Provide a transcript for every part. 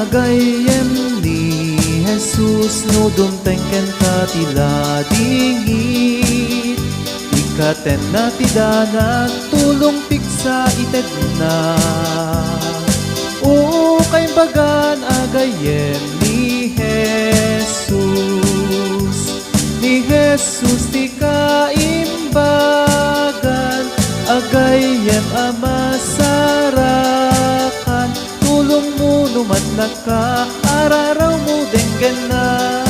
agayem ni Jesus no dumtengken ka tila dingit ikaten na tidanat tulong pigsa ited na o kay bagan agayem ni Jesus ti kaimbagan agayem amasarakan tulong mo numat naka araraw mo denggan na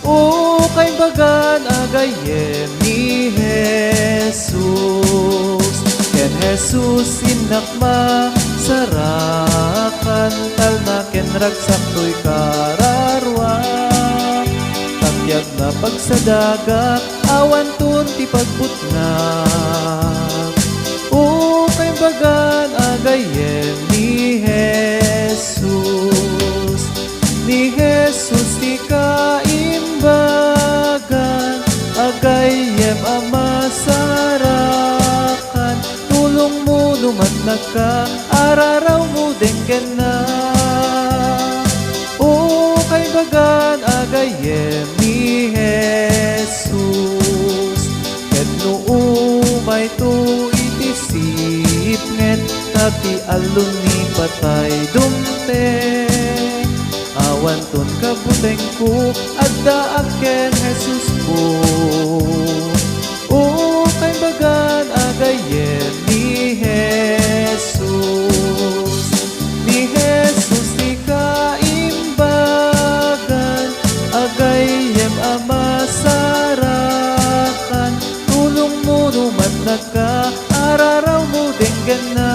o kay bagan agayem ni Jesus ken Jesus inakma sarakan talna ken ragsak to'y kararwan takyag na pagsadaga awan tun ti pagbutnak o kay bagan agayem ni Jesus ti kaimbagan agayem amasarakan tulong mo numat naka araraw mo dengken na o kay bagan agayem ni Jesus ket no umay to itisip nget tati alun ni patay dumteng awan ton kabuteng ko adda aken Jesus ko o kay bagan agayem ni Jesus ti kaimbagan agayem amasarakan tulong mo numat naka araraw mo denggan na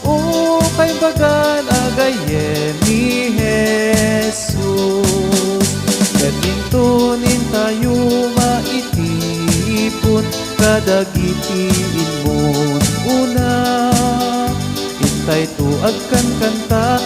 o kay bagan agayem ni Jesus ket intunin tayo maitipon kadagitiin mo una itay to agkan kanta